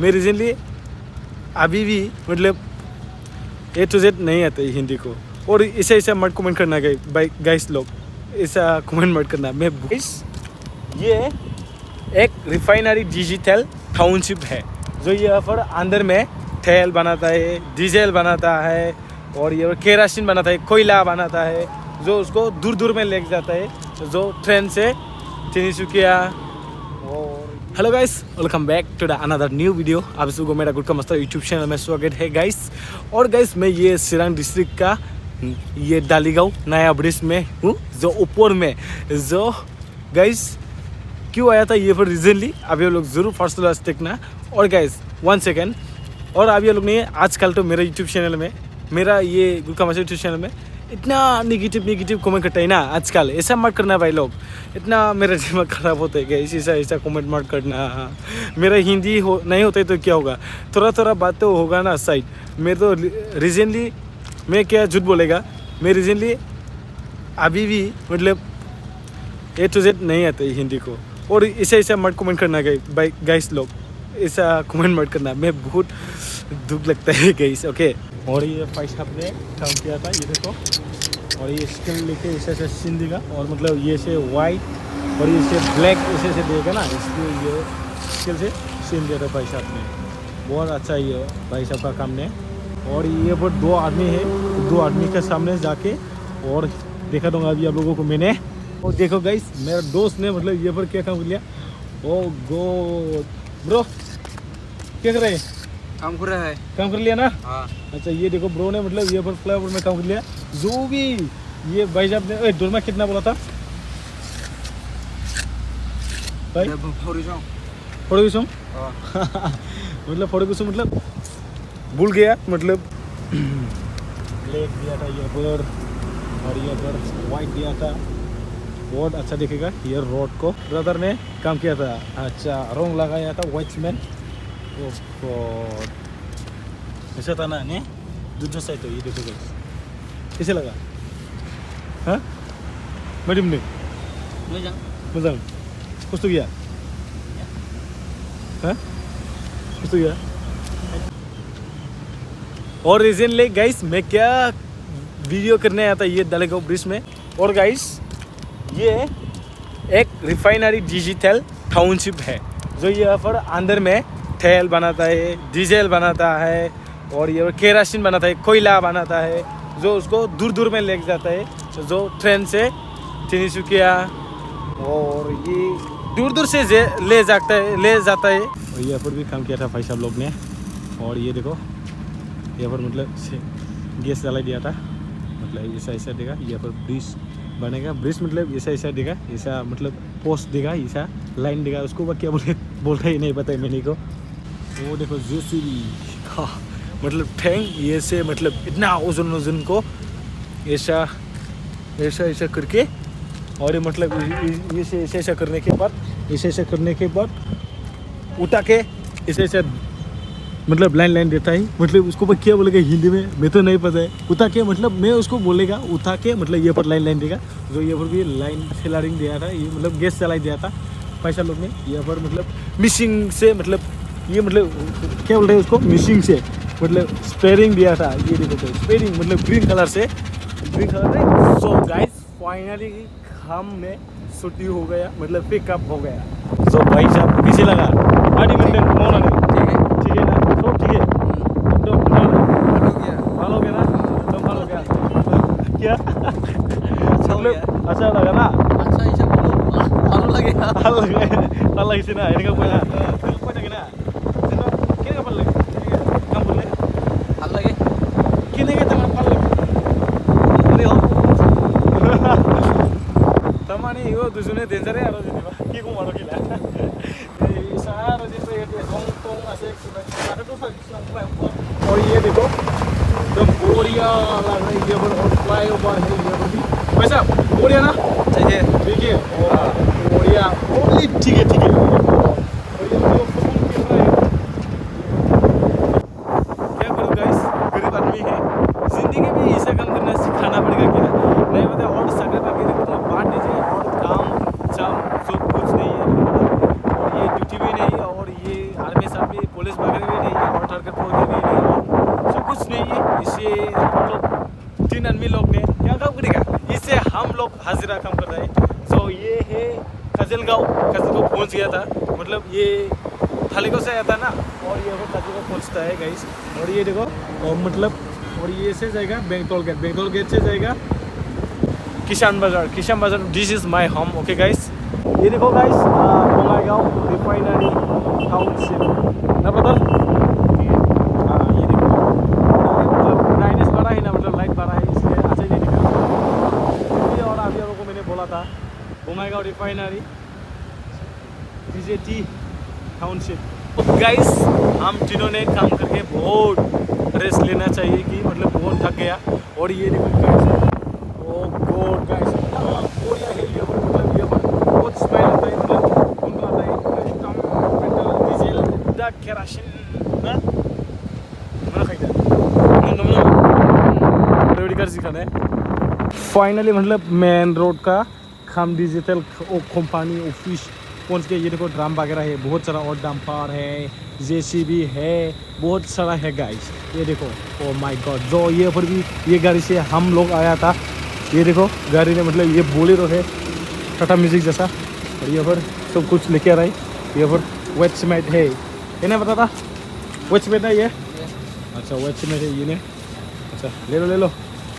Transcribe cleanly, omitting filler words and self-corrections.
मैं रिसेंटली अभी भी मतलब A to Z नहीं आता है हिंदी को, और ऐसा ऐसा मत कमेंट करना गाइस लोग, ऐसा कमेंट मत करना। मैं ये एक रिफाइनरी डिजिटल टाउनशिप है जो यहाँ पर अंदर में तेल बनाता है, डीजल बनाता है, और ये केरासिन बनाता है, कोयला बनाता है, जो उसको दूर दूर में लेके जाता है, जो ट्रेन से तिनसुकिया। और hello guys, welcome back to the another new video. आप सबको मेरा गुड का मस्त यूट्यूब चैनल में स्वागत है गाइस। और गाइस मैं ये सिरांग डिस्ट्रिक्ट का ये डालीगांव नया ब्रिज में हूँ, जो ऊपर में जो गाइस क्यों आया था ये पर रिजनली अभी लोग जरूर फर्स्ट क्लास देखना। और गाइस 1 सेकेंड, और अभी लोग नहीं, आजकल तो मेरा यूट्यूब चैनल में, मेरा ये गुड का मस्त यूट्यूब चैनल में इतना निगेटिव कमेंट करता है ना आजकल। ऐसा मत करना भाई लोग, इतना मेरा दिमाग खराब होता है गाइस, ऐसा कमेंट मत करना। मेरा हिंदी नहीं होता है तो क्या होगा, थोड़ा बात तो होगा ना साइड। मैं तो रिसेंटली, मैं क्या झूठ बोलेगा, मैं रिसेंटली अभी भी मतलब A to Z नहीं आता है हिंदी को, और ऐसा मत कमेंट करना गाइस लोग, ऐसा कमेंट मत करना। मैं बहुत दुख लगता है गाइस, ओके। और ये भाई साहब ने काम किया था, ये देखो, और ये स्किल लेके ऐसे सीन देगा, और मतलब ये से वाइट और ये से ब्लैक ऐसे देगा ना, इसलिए ये स्किल से सीन दिया था भाई साहब ने। बहुत अच्छा ये भाई साहब का काम ने। और ये पर 2 आदमी है, 2 आदमी के सामने जाके और देखा दूँगा अभी आप लोगों को मैंने। और देखो गाइस, मेरा दोस्त ने मतलब ये पर क्या काम कर लिया। ओ गॉड ब्रो, क्या कर रहे हैं? काम कर रहा है। काम कर लिया ना? हाँ। अच्छा, ये देखो ब्रो ने मतलब ये पर फ्लाईओवर में काम कर लिया। जो भी ये भाई साहब ने डोरमा कितना बोला था भाई? 40 मतलब 40 मतलब भूल गया, मतलब ब्लैक दिया था ये पर, और ये पर वाइट दिया था। बहुत अच्छा दिखेगा ये रोड को, ब्रदर ने काम किया था। अच्छा, रंग लगाया था वॉचमैन। ऐसा था ना ने दूसरा साइड। तो ये देखो गाइस कैसे लगा, हाँ मैडम ने मजा कुछ तो किया, हाँ कुछ तो किया। और रिसेंटली गाइस मैं क्या वीडियो करने आया था ये डालीगांव ब्रिज में। और गाइस ये एक रिफाइनरी डिजिटल टाउनशिप है जो यहाँ पर अंदर में तेल बनाता है, डीजल बनाता है, और ये केरासिन बनाता है, कोयला बनाता है, जो उसको दूर दूर में लेके जाता है, जो ट्रेन से तिनसुकिया और ये दूर से ले जाता है। और यहाँ पर भी काम किया था भाई साहब लोग ने। और ये देखो यहाँ पर मतलब गैस जला दिया था, मतलब ऐसा देगा। यहाँ पर ब्रिज बनेगा, ब्रिज मतलब ऐसा देगा, ऐसा मतलब पोस्ट देगा, ऐसा लाइन देगा, उसको क्या बोल रहे नहीं पता है मैंने को। वो देखो जेसीबी, हाँ मतलब टैंक ये से मतलब इतना ओजन को ऐसा करके, और ये मतलब ऐसा करने के बाद उठा के ऐसा मतलब लाइन देता है। मतलब उसको पर क्या बोलेगा हिंदी में मैं तो नहीं पता है। उठा के मतलब मैं उसको बोलेगा उठा के, मतलब ये पर लाइन देगा, जो ये पर भी लाइन सेलरिंग दिया था, ये मतलब गैस चलाई दिया था पैसा लोग ने। यहाँ पर मतलब मिशिंग से, मतलब ये मतलब क्या बोल रहे हैं उसको, मिशिंग से मतलब स्पेयरिंग दिया था। ये देखो तो स्पेयरिंग मतलब ग्रीन कलर से। सो गाइस फाइनली हम में छुट्टी हो गया, मतलब पिकअप हो गया। सो भाई साहब कैसे लगा? गाड़ी में मौना नहीं ठीक है ना? सब ठीक है, तो भालो गया ना, तो भालो गया क्या मतलब अच्छा लगा ना? अच्छा ऐसा भालो लगे ভাল লাগিছে না? এনেকা কৈ থাকে না, কেনেকা ভাল লাগে কাম কৰিলে? ভাল লাগে কেনেকে তোমাৰ ভাল লাগে? তাৰমানে ইও দুজনে ডেঞ্জাৰে আৰু যেনিবা কি ক'ম আৰু কিলা এই চাহ আৰু যেনিবা ইয়াতে ৰং টং আছে কিবা মাথাটো থাকিছে। और ये देखो एकदम बढ़िया लग रहा है ये पर, और फ्लाईओवर है ये पर भी भाई साहब बढ़िया ना? चाहिए ठीक है, बढ़िया ओनली ठीक है। और ये जो फोन कर रहा है, क्या करूँ गाइस, गरीब आदमी है, जिंदगी में ऐसा काम करना सिखाना पड़ेगा क्या नहीं पता। और सगले का गिरी को बांट दीजिए, और काम सब कुछ नहीं है, और ये ड्यूटी भी नहीं, और ये आर्मी साहब भी पुलिस वगैरह भी नहीं है और टारगेट वगैरह भी नहीं है, सब कुछ नहीं है। इसे हम लोग 3 आदमी लोग ने क्या काम करेगा, इससे हम लोग हाजिरा काम कर रहे हैं। सो ये है खजलगांव पहुंच गया था, मतलब ये थालीगांव से आया था ना, और ये वो खजलगांव पहुंचता है गाइस। और ये देखो और मतलब और ये से जाएगा बेंगटोल गेट से जाएगा किसान बाजार। This is my home. Okay guys, ये देखो गाइस बंगाईगांव रिफाइनरी टाउनशिप ना बदल। हाँ ये देखो मतलब ब्राइटनेस बढ़ा है ना, मतलब लाइट बढ़ा है इसलिए अच्छा नहीं दिखा। और अभी आप लोगों को मैंने बोला था बंगाईगांव रिफाइनरी DJT टाउनशिप। तो गाइस हम तीनों ने काम करके बहुत रेस्ट लेना चाहिए कि मतलब बहुत थक गया। और ये देखो गाइस, ओ गॉड गाइस बढ़िया है ये, मतलब ये बहुत स्माइल आता है, मतलब कौन आता है एकदम पेट्रोल डीजल दा केरासिन ना mana खाइदा रेडी कर सिखाना है। फाइनली मतलब मेन रोड का खाम डिजिटल कंपनी ऑफिस पहुंच गए। ये देखो ड्रम वगैरह है, बहुत सारा और डंपर है, JCB है, बहुत सारा है गाइस। ये देखो ओ माय गॉड, जो ये पर भी ये गाड़ी से हम लोग आया था। ये देखो गाड़ी में मतलब ये बोलेरो है, टाटा म्यूजिक जैसा। और ये पर सब कुछ लेके आ रहा है। ये पर वेट सीमेंट है, ये ना पता था वेट सीमेंट है ये। अच्छा वेट सीमेंट है ये ने। अच्छा ले लो